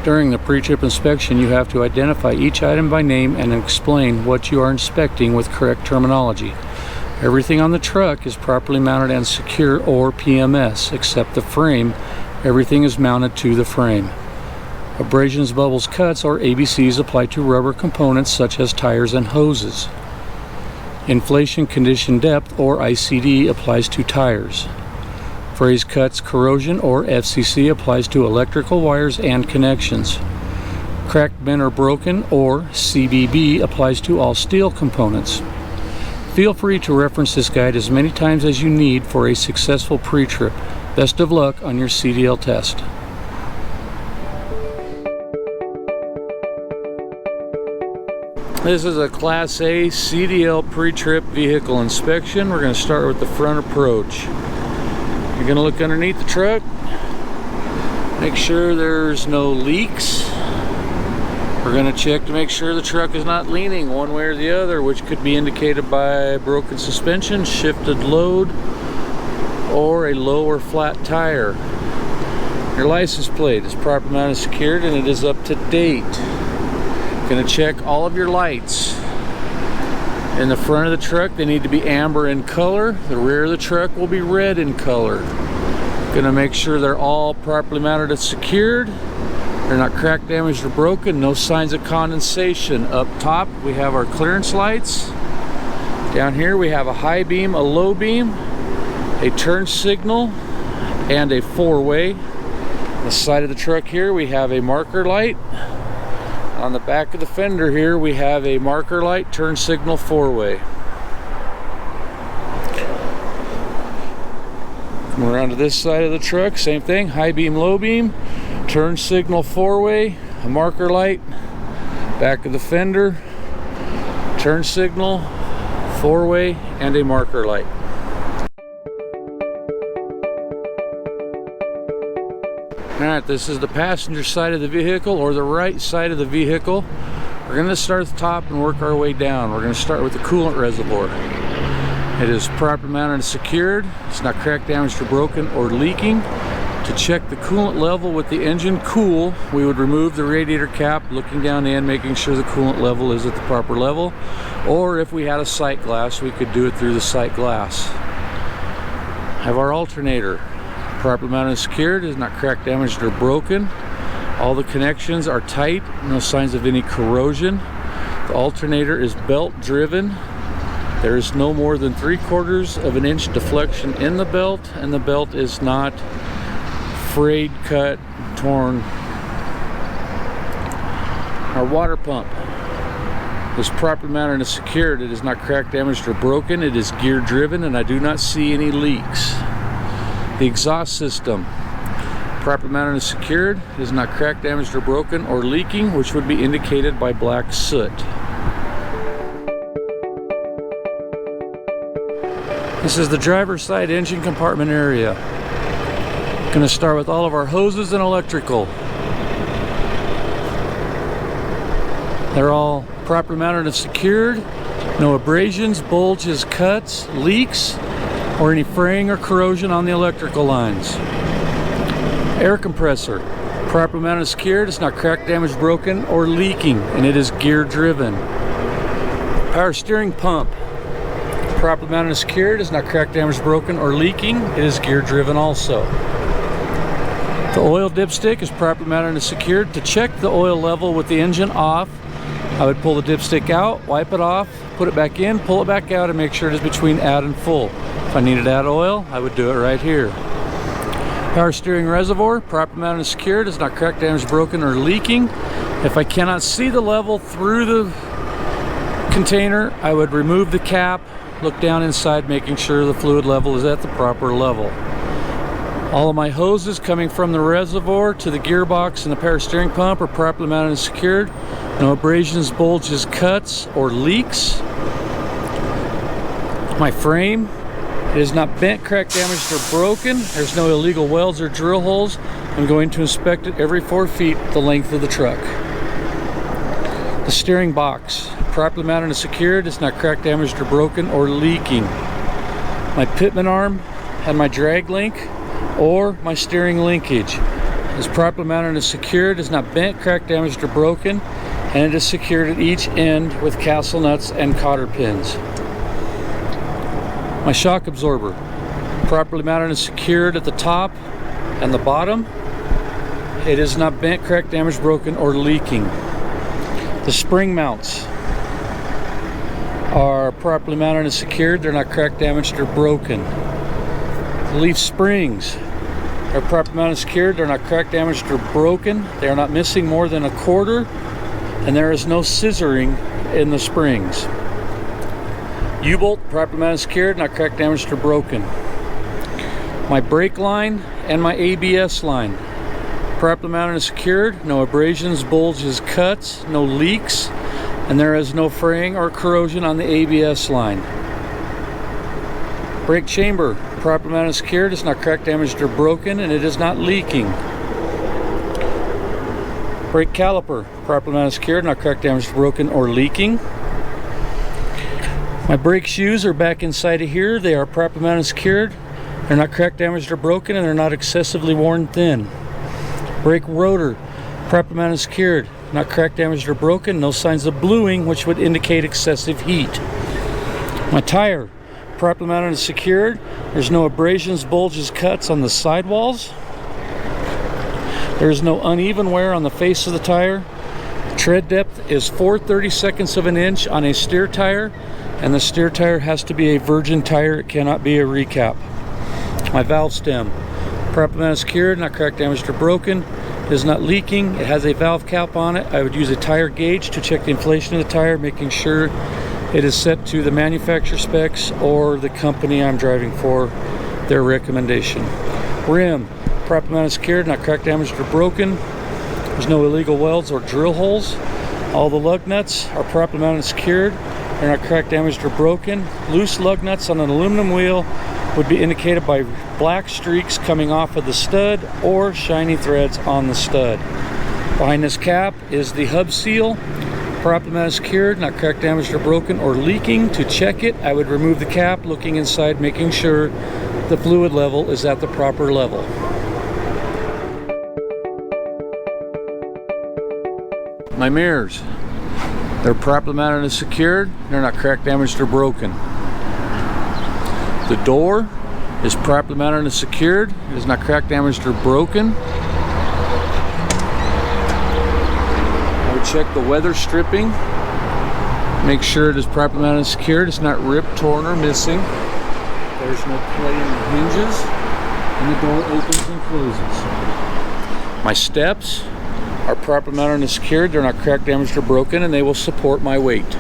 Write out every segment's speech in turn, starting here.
During the pre-trip inspection, you have to identify each item by name and explain what you are inspecting with correct terminology. Everything on the truck is properly mounted and secure, or PMS, except the frame. Everything is mounted to the frame. Abrasions, bubbles, cuts, or ABCs apply to rubber components such as tires and hoses. Inflation condition depth, or ICD, applies to tires. Phrase cuts, corrosion, or FCC, applies to electrical wires and connections. Cracked, bent, or broken, or CBB, applies to all steel components. Feel free to reference this guide as many times as you need for a successful pre-trip. Best of luck on your CDL test. This is a Class A CDL pre-trip vehicle inspection. We're going to start with the front approach. You're going to look underneath the truck, make sure there's no leaks. We're going to check to make sure the truck is not leaning one way or the other, which could be indicated by broken suspension, shifted load, or a low or flat tire. Your license plate is properly mounted and secured, and it is up to date. Going to check all of your lights. In the front of the truck, they need to be amber in color. The rear of the truck will be red in color. Gonna make sure they're all properly mounted and secured. They're not cracked, damaged, or broken. No signs of condensation. Up top, we have our clearance lights. Down here, we have a high beam, a low beam, a turn signal, and a four-way. On the side of the truck here, we have a marker light. On the back of the fender here, we have a marker light, turn signal, four-way. Come around to this side of the truck, same thing, high beam, low beam, turn signal, four-way, a marker light, back of the fender, turn signal, four-way, and a marker light. Alright, this is the passenger side of the vehicle, or the right side of the vehicle. We're going to start at the top and work our way down. We're going to start with the coolant reservoir. It is properly mounted and secured. It's not cracked, damaged, or broken, or leaking. To check the coolant level with the engine cool, we would remove the radiator cap, looking down in, making sure the coolant level is at the proper level. Or if we had a sight glass, we could do it through the sight glass. Have our alternator properly mounted and secured. It is not cracked, damaged, or broken. All the connections are tight, no signs of any corrosion. The alternator is belt driven. There is no more than 3/4 of an inch deflection in the belt, and the belt is not frayed, cut, torn. Our water pump is properly mounted and secured. It is not cracked, damaged, or broken. It is gear driven, and I do not see any leaks. The exhaust system, properly mounted and secured. It is not cracked, damaged, or broken, or leaking, which would be indicated by black soot. This is the driver's side engine compartment area. Going to start with all of our hoses and electrical. They're all properly mounted and secured. No abrasions, bulges, cuts, leaks, or any fraying or corrosion on the electrical lines. Air compressor, properly mounted and secured. It's not cracked, damaged, broken, or leaking, and it is gear driven. Power steering pump, properly mounted and secured. It's not cracked, damaged, broken, or leaking. It is gear driven also. The oil dipstick is properly mounted and secured. To check the oil level with the engine off, I would pull the dipstick out, wipe it off, put it back in, pull it back out, and make sure it is between add and full. If I needed to add oil, I would do it right here. Power steering reservoir, properly mounted and secured. It's not cracked, damaged, broken, or leaking. If I cannot see the level through the container, I would remove the cap, look down inside, making sure the fluid level is at the proper level. All of my hoses coming from the reservoir to the gearbox and the power steering pump are properly mounted and secured. No abrasions, bulges, cuts, or leaks. My frame, it is not bent, cracked, damaged, or broken. There's no illegal welds or drill holes. I'm going to inspect it every 4 feet the length of the truck. The steering box, properly mounted and secured. It's not cracked, damaged, or broken, or leaking. My pitman arm and my drag link, or my steering linkage. is properly mounted and secured, is not bent, cracked, damaged, or broken, and it is secured at each end with castle nuts and cotter pins. My shock absorber, properly mounted and secured at the top and the bottom. It is not bent, cracked, damaged, broken, or leaking. The spring mounts are properly mounted and secured. They're not cracked, damaged, or broken. The leaf springs are properly mounted and secured. They're not cracked, damaged, or broken. They are not missing more than a quarter, and there is no scissoring in the springs. U-bolt, properly mounted and secured, not cracked, damaged, or broken. My brake line and my ABS line, properly mounted and secured, no abrasions, bulges, cuts, no leaks, and there is no fraying or corrosion on the ABS line. Brake chamber, properly mounted and secured, it's not cracked, damaged, or broken, and it is not leaking. Brake caliper, properly mounted and secured, not cracked, damaged, broken, or leaking. My brake shoes are back inside of here. They are properly mounted and secured. They're not cracked, damaged, or broken, and they're not excessively worn thin. Brake rotor, properly mounted and secured. Not cracked, damaged, or broken. No signs of bluing, which would indicate excessive heat. My tire, properly mounted and secured. There's no abrasions, bulges, cuts on the sidewalls. There's no uneven wear on the face of the tire. Tread depth is 4/32 of an inch on a steer tire, and the steer tire has to be a virgin tire. It cannot be a recap. My valve stem, properly mounted and secured, not cracked, damaged, or broken. It is not leaking. It has a valve cap on it. I would use a tire gauge to check the inflation of the tire, making sure it is set to the manufacturer specs or the company I'm driving for, their recommendation. Rim, properly mounted and secured, not cracked, damaged, or broken. There's no illegal welds or drill holes. All the lug nuts are properly mounted and secured. They're not cracked, damaged, or broken. Loose lug nuts on an aluminum wheel would be indicated by black streaks coming off of the stud or shiny threads on the stud. Behind this cap is the hub seal, properly mounted and secured, not cracked, damaged, or broken, or leaking. To check it, I would remove the cap, looking inside, making sure the fluid level is at the proper level. My mirrors, they're properly mounted and secured. They're not cracked, damaged, or broken. The door is properly mounted and secured. It is not cracked, damaged, or broken. I would check the weather stripping. Make sure it is properly mounted and secured. It's not ripped, torn, or missing. There's no play in the hinges. And the door opens and closes. My steps are properly mounted and secured. They're not cracked, damaged, or broken, and they will support my weight.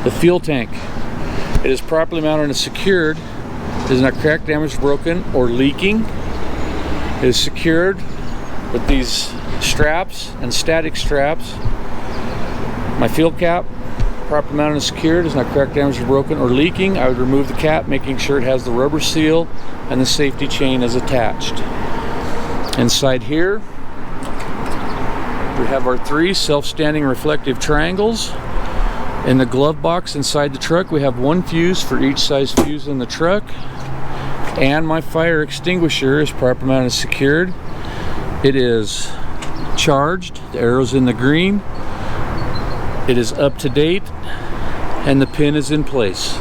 The fuel tank, it is properly mounted and secured. It is not cracked, damaged, broken, or leaking. It is secured with these straps and static straps. My fuel cap, properly mounted and secured, is not cracked, damaged, broken, or leaking. I would remove the cap, making sure it has the rubber seal and the safety chain is attached. Inside here, we have our 3 self-standing reflective triangles. In the glove box inside the truck, we have 1 fuse for each size fuse in the truck. And my fire extinguisher is properly mounted and secured. It is charged, the arrow's in the green. It is up to date, and the pin is in place.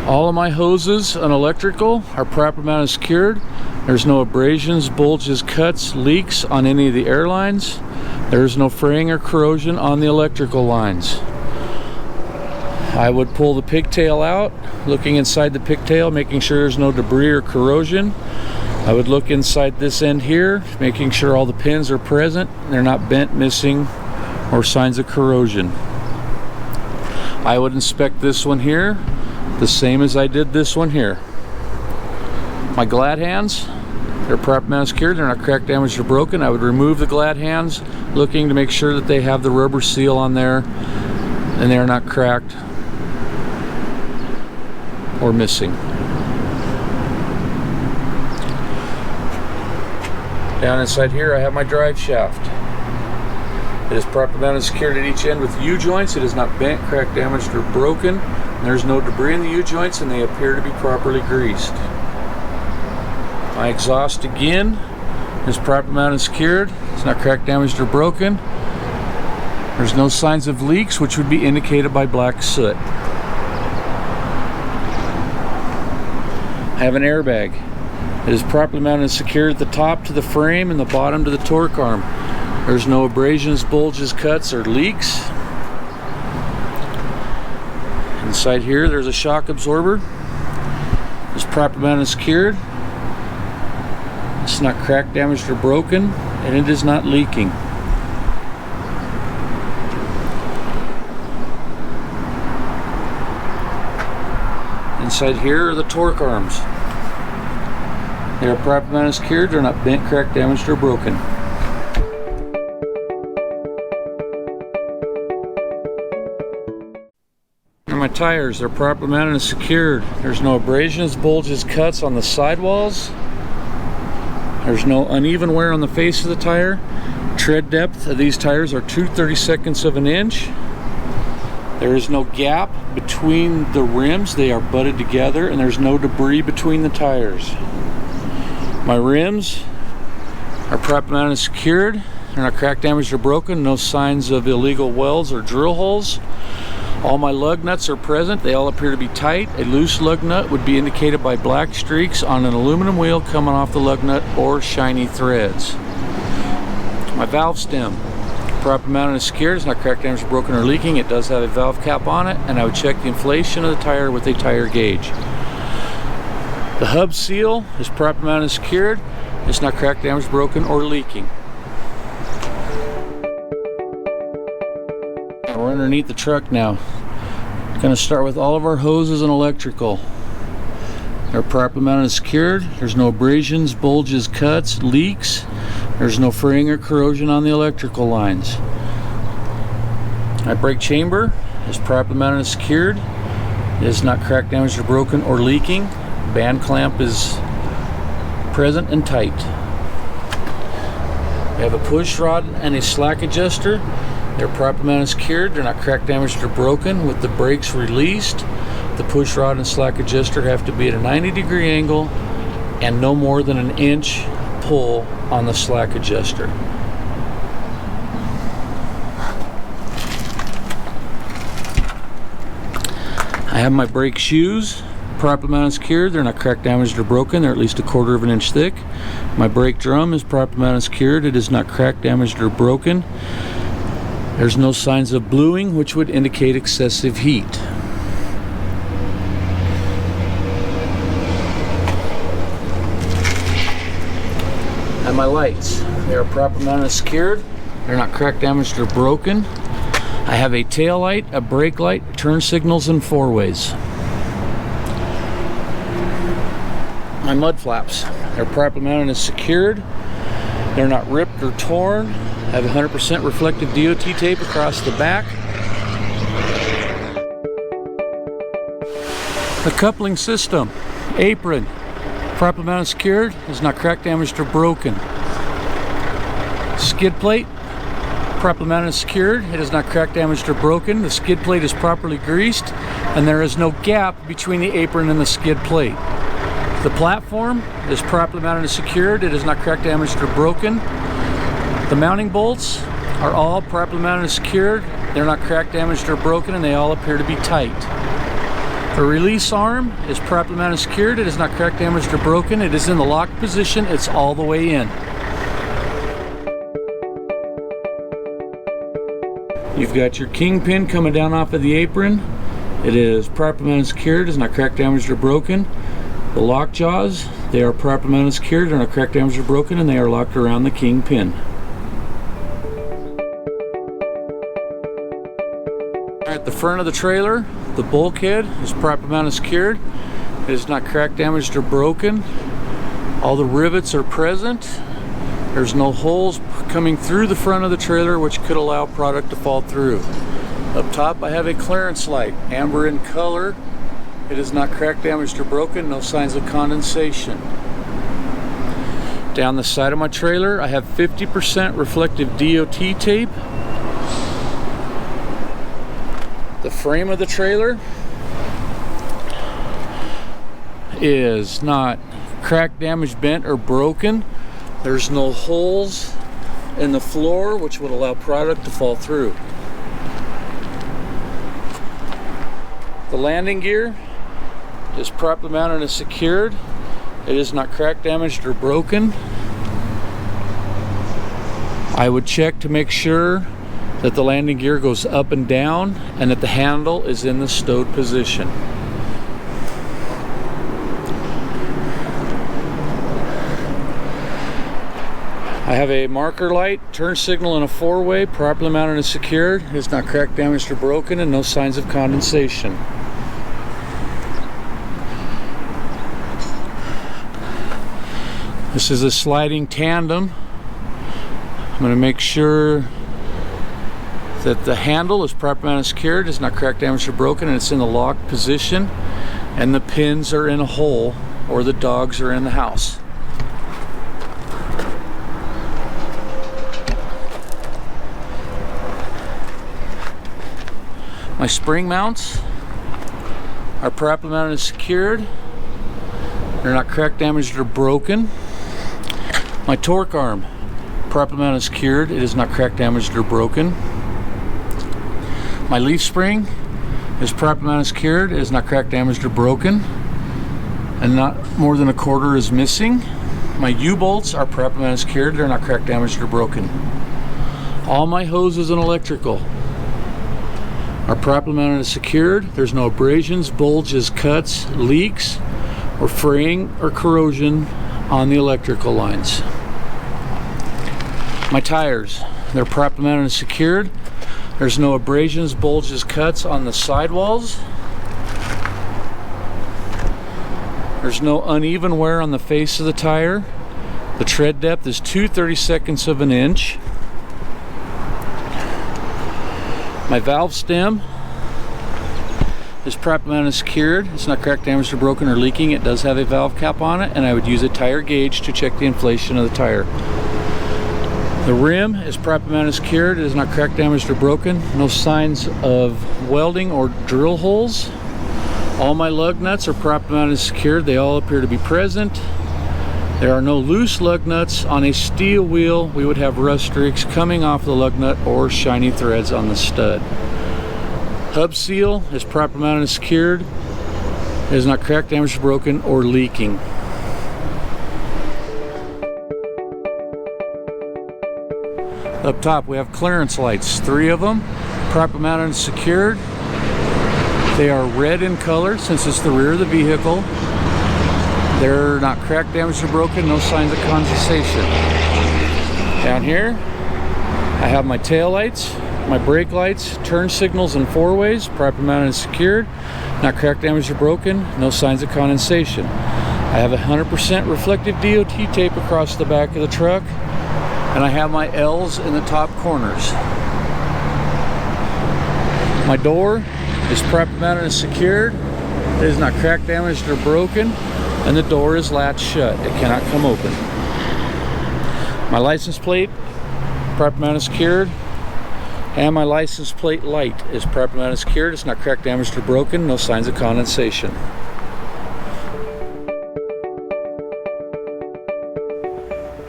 All of my hoses and electrical are properly mounted and secured. There's no abrasions, bulges, cuts, leaks on any of the air lines. There's no fraying or corrosion on the electrical lines. I would pull the pigtail out, looking inside the pigtail, making sure there's no debris or corrosion. I would look inside this end here, making sure all the pins are present, they're not bent, missing, or signs of corrosion. I would inspect this one here, the same as I did this one here. My glad hands, they're properly mounted and secured. They're not cracked, damaged, or broken. I would remove the glad hands, looking to make sure that they have the rubber seal on there and they are not cracked or missing. Down inside here, I have my drive shaft. It is properly mounted and secured at each end with U-joints. It is not bent, cracked, damaged, or broken. There's no debris in the U-joints and they appear to be properly greased. My exhaust again is properly mounted and secured. It's not cracked, damaged, or broken. There's no signs of leaks, which would be indicated by black soot. I have an airbag. It is properly mounted and secured at the top to the frame and the bottom to the torque arm. There's no abrasions, bulges, cuts, or leaks. Inside here, there's a shock absorber. It's properly mounted and secured. It's not cracked, damaged, or broken, and it is not leaking. Inside here are the torque arms. They are properly mounted and secured. They're not bent, cracked, damaged, or broken. And my tires, they're properly mounted and secured. There's no abrasions, bulges, cuts on the sidewalls. There's no uneven wear on the face of the tire. Tread depth of these tires are 2/32 of an inch. There is no gap between the rims. They are butted together, and there's no debris between the tires. My rims are properly mounted and secured. They're not cracked, damaged, or broken. No signs of illegal welds or drill holes. All my lug nuts are present. They all appear to be tight. A loose lug nut would be indicated by black streaks on an aluminum wheel coming off the lug nut or shiny threads. My valve stem, properly mounted and secured. It's not cracked, damaged, broken, or leaking. It does have a valve cap on it, and I would check the inflation of the tire with a tire gauge. The hub seal is properly mounted and secured. It's not cracked, damaged, broken, or leaking. We're underneath the truck now. Going to start with all of our hoses and electrical. They're properly mounted and secured. There's no abrasions, bulges, cuts, leaks. There's no fraying or corrosion on the electrical lines. My brake chamber is properly mounted and secured. It is not cracked, damaged, or broken, or leaking. Band clamp is present and tight. We have a push rod and a slack adjuster. They're properly mounted and secured. They're not cracked, damaged, or broken. With the brakes released, the push rod and slack adjuster have to be at a 90-degree angle and no more than an inch pull on the slack adjuster. I have my brake shoes properly mounted and secured. They're not cracked, damaged, or broken. They're at least 1/4 of an inch thick. My brake drum is properly mounted and secured. It is not cracked, damaged, or broken. There's no signs of bluing, which would indicate excessive heat. And my lights, they are properly mounted and secured. They're not cracked, damaged, or broken. I have a tail light, a brake light, turn signals, and 4-ways. My mud flaps, they're properly mounted and secured. They're not ripped or torn. I have 100% reflective DOT tape across the back. The coupling system, apron, properly mounted and secured, is not cracked, damaged, or broken. Skid plate, properly mounted and secured. It is not cracked, damaged, or broken. The skid plate is properly greased, and there is no gap between the apron and the skid plate. The platform is properly mounted and secured. It is not cracked, damaged, or broken. The mounting bolts are all properly mounted and secured. They're not cracked, damaged, or broken, and they all appear to be tight. The release arm is properly mounted and secured. It is not cracked, damaged, or broken. It is in the locked position. It's all the way in. You've got your Kingpin coming down off of the apron. It is properly mounted and secured. It is not cracked, damaged, or broken. The Lockjaws, they are properly mounted and secured. They're not cracked, damaged, or broken, and they are locked around the Kingpin. At the front of the trailer, the bulkhead is properly mounted and secured. It is not cracked, damaged, or broken. All the rivets are present. There's no holes coming through the front of the trailer which could allow product to fall through. Up top I have a clearance light, amber in color. It is not cracked, damaged, or broken. No signs of condensation. Down the side of my trailer I have 50% reflective DOT tape. The frame of the trailer is not cracked, damaged, bent, or broken. There's no holes in the floor which would allow product to fall through. The landing gear is properly mounted and secured. It is not cracked, damaged, or broken. I would check to make sure that the landing gear goes up and down and that the handle is in the stowed position. I have a marker light, turn signal, and a four-way, properly mounted and secured. It is not cracked, damaged, or broken, and no signs of condensation. This is a sliding tandem. I'm going to make sure that the handle is properly mounted and secured, it's not cracked, damaged, or broken, and it's in the locked position, and the pins are in a hole, or the dogs are in the house. My spring mounts are properly mounted and secured. They're not cracked, damaged, or broken. My torque arm, properly mounted and secured. It is not cracked, damaged, or broken. My leaf spring is properly mounted and secured. It is not cracked, damaged, or broken. And not more than a quarter is missing. My U-bolts are properly mounted and secured. They're not cracked, damaged, or broken. All my hoses and electrical are properly mounted and secured. There's no abrasions, bulges, cuts, leaks, or fraying or corrosion on the electrical lines. My tires, they're properly mounted and secured. There's no abrasions, bulges, cuts on the sidewalls. There's no uneven wear on the face of the tire. The tread depth is 2/32 of an inch. My valve stem is properly mounted and secured. It's not cracked, damaged, or broken, or leaking. It does have a valve cap on it, and I would use a tire gauge to check the inflation of the tire. The rim is properly mounted and secured. It is not cracked, damaged, or broken. No signs of welding or drill holes. All my lug nuts are properly mounted and secured. They all appear to be present. There are no loose lug nuts on a steel wheel. We would have rust streaks coming off the lug nut or shiny threads on the stud. Hub seal is properly mounted and secured. It is not cracked, damaged, broken, or leaking. Up top we have clearance lights, 3 of them, properly mounted and secured. They are red in color since it's the rear of the vehicle. They're not cracked, damaged, or broken, no signs of condensation. Down here, I have my tail lights, my brake lights, turn signals, and 4-ways, properly mounted and secured. Not cracked, damaged, or broken, no signs of condensation. I have 100% reflective DOT tape across the back of the truck, and I have my L's in the top corners. My door is properly mounted and secured. It is not cracked, damaged, or broken, and the door is latched shut. It cannot come open. My license plate, properly mounted and secured, and my license plate light is properly mounted and secured. It's not cracked, damaged, or broken. No signs of condensation.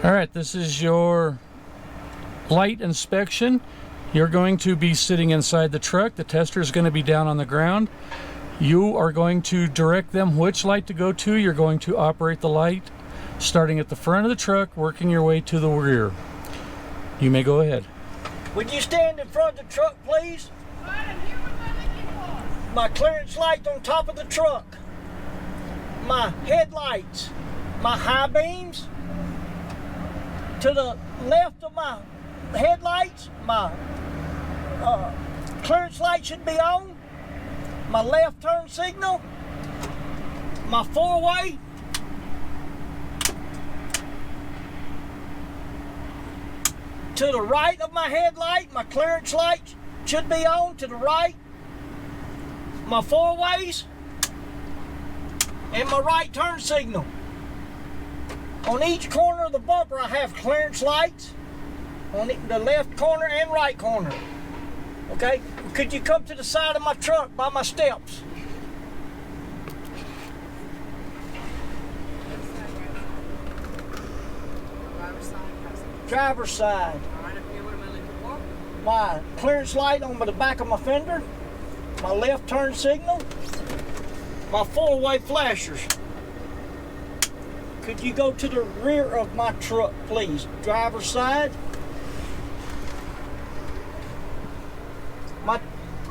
All right, this is your light inspection. You're going to be sitting inside the truck. The tester is going to be down on the ground. You are going to direct them which light to go to. You're going to operate the light starting at the front of the truck, working your way to the rear. You may go ahead. Would you stand in front of the truck, please? My clearance light on top of the truck. My headlights. My high beams. To the left of my headlights, my clearance light should be on. My left turn signal, my 4-way, to the right of my headlight, my clearance light should be on. To the right, my 4-ways, and my right turn signal. On each corner of the bumper I have clearance lights, on the left corner and right corner. Okay, could you come to the side of my truck by my steps? Driver's side. My clearance light on the back of my fender. My left turn signal. My four-way flashers. Could you go to the rear of my truck, please? Driver's side.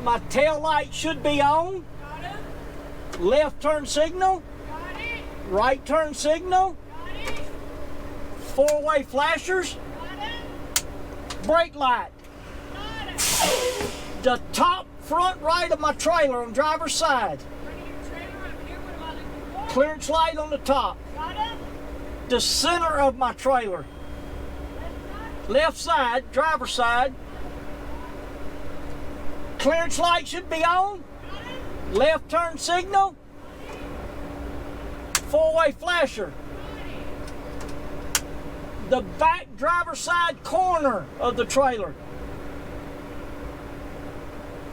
My tail light should be on. Left turn signal. Right turn signal. Four-way flashers. Brake light. The top front right of my trailer on driver's side. Clearance light on the top. The center of my trailer. Left side, driver's side. Clearance light should be on. Left turn signal. Four-way flasher. The back driver's side corner of the trailer.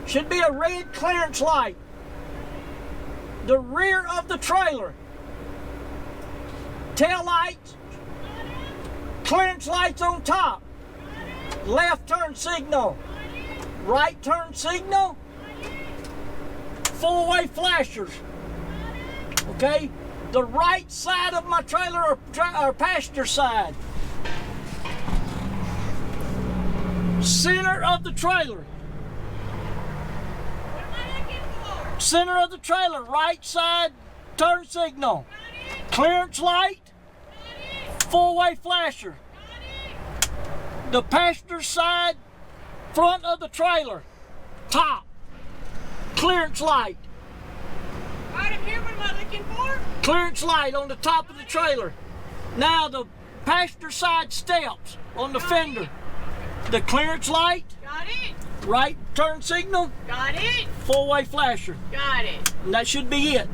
Should be a red clearance light. The rear of the trailer. Tail lights. Clearance lights on top. Left turn signal. Right turn signal. Four-way flashers. Okay? The right side of my trailer or passenger side. Center of the trailer. Center of the trailer, right side turn signal. Clearance light. Four-way flasher. The passenger side front of the trailer. Top. Clearance light. Right up here, what am I looking for? Clearance light on the top of the trailer. Now the passenger side steps on the fender. The clearance light. Got it. Right turn signal. Got it. Four-way flasher. Got it. And that should be it.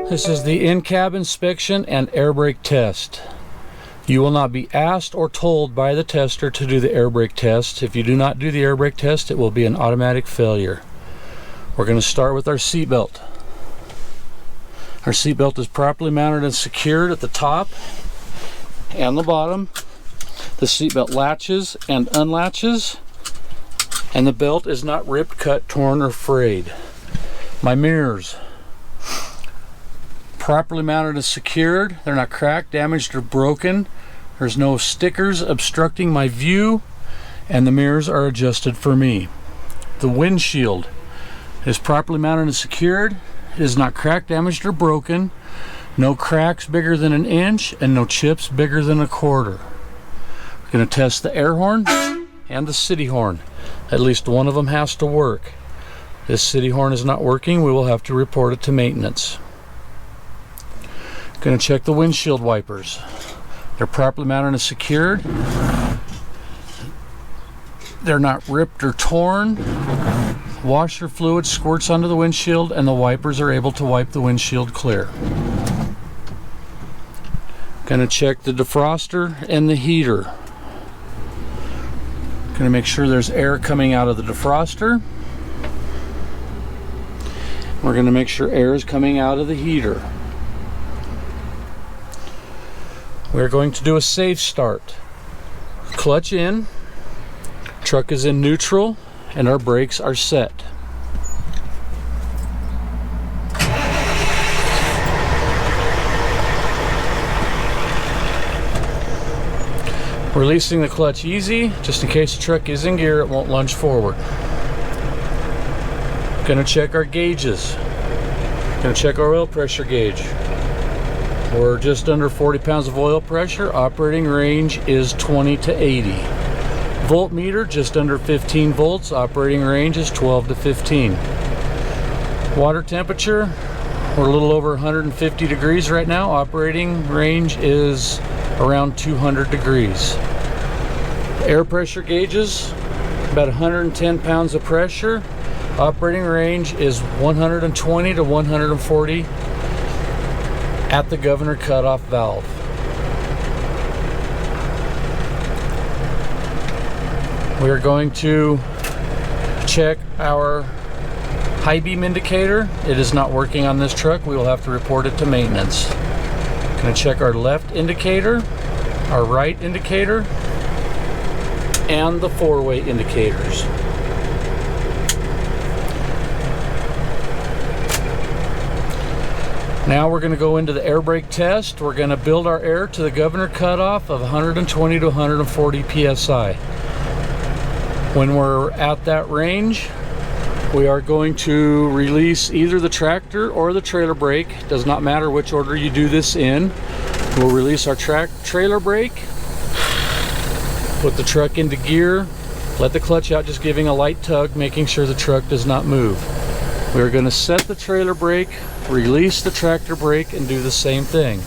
This is the in-cab inspection and air brake test. You will not be asked or told by the tester to do the air brake test. If you do not do the air brake test, it will be an automatic failure. We're going to start with our seat belt. Our seat belt is properly mounted and secured at the top and the bottom. The seat belt latches and unlatches, and the belt is not ripped, cut, torn, or frayed. My mirrors, properly mounted and secured. They're not cracked, damaged, or broken. There's no stickers obstructing my view, and the mirrors are adjusted for me. The windshield is properly mounted and secured. It is not cracked, damaged, or broken. No cracks bigger than 1 inch, and no chips bigger than 1/4. We're going to test the air horn and the city horn. At least one of them has to work. This city horn is not working. We will have to report it to maintenance. Going to check the windshield wipers. They're properly mounted and secured. They're not ripped or torn. Washer fluid squirts onto the windshield and the wipers are able to wipe the windshield clear. Going to check the defroster and the heater. Going to make sure there's air coming out of the defroster. We're going to make sure air is coming out of the heater. We're going to do a safe start. Clutch in, truck is in neutral, and our brakes are set. Releasing the clutch easy, just in case the truck is in gear, it won't lunge forward. Gonna check our gauges. Gonna check our oil pressure gauge. We're just under 40 pounds of oil pressure. Operating range is 20 to 80. Voltmeter, just under 15 volts. Operating range is 12 to 15. Water temperature, we're a little over 150 degrees right now. Operating range is around 200 degrees. Air pressure gauges, about 110 pounds of pressure. Operating range is 120 to 140 at the governor cutoff valve. We are going to check our high beam indicator. It is not working on this truck. We will have to report it to maintenance. Gonna check our left indicator, our right indicator, and the four-way indicators. Now we're going to go into the air brake test. We're going to build our air to the governor cutoff of 120 to 140 psi. When we're at that range, we are going to release either the tractor or the trailer brake. Does not matter which order you do this in. We'll release our trailer brake, put the truck into gear, let the clutch out, just giving a light tug, making sure the truck does not move. We're going to set the trailer brake, release the tractor brake, and do the same thing.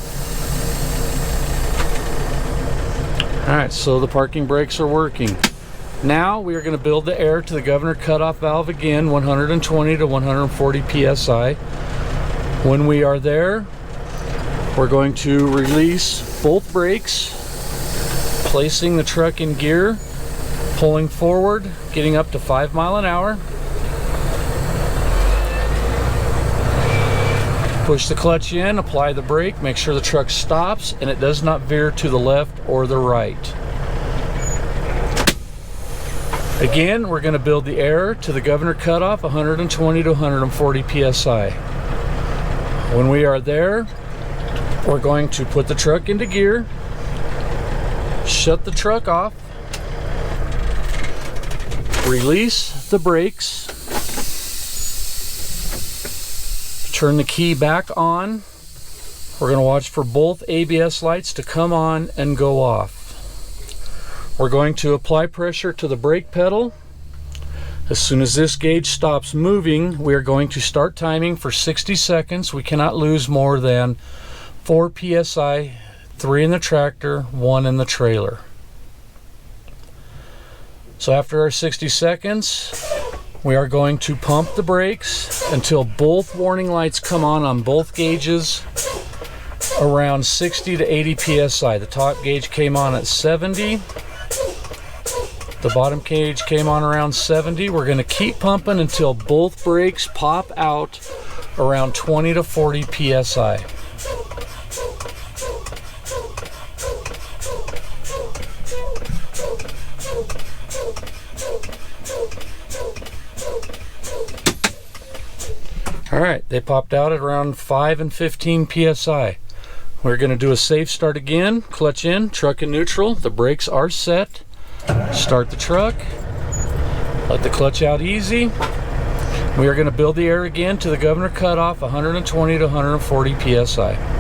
Alright, so the parking brakes are working. Now we are going to build the air to the governor cutoff valve again, 120 to 140 psi. When we are there, we're going to release both brakes, placing the truck in gear, pulling forward, getting up to 5 miles an hour. Push the clutch in, apply the brake, make sure the truck stops and it does not veer to the left or the right. Again, we're going to build the air to the governor cutoff, 120 to 140 psi. When we are there, we're going to put the truck into gear, shut the truck off, release the brakes, turn the key back on. We're going to watch for both ABS lights to come on and go off. We're going to apply pressure to the brake pedal. As soon as this gauge stops moving, we are going to start timing for 60 seconds. We cannot lose more than 4 psi, 3 in the tractor, 1 in the trailer. So after our 60 seconds, we are going to pump the brakes until both warning lights come on both gauges around 60 to 80 psi. The top gauge came on at 70. The bottom gauge came on around 70. We're going to keep pumping until both brakes pop out around 20 to 40 psi. Alright, they popped out at around 5 and 15 psi. We're going to do a safe start again. Clutch in, truck in neutral. The brakes are set. Start the truck. Let the clutch out easy. We are going to build the air again to the governor cutoff, 120 to 140 psi.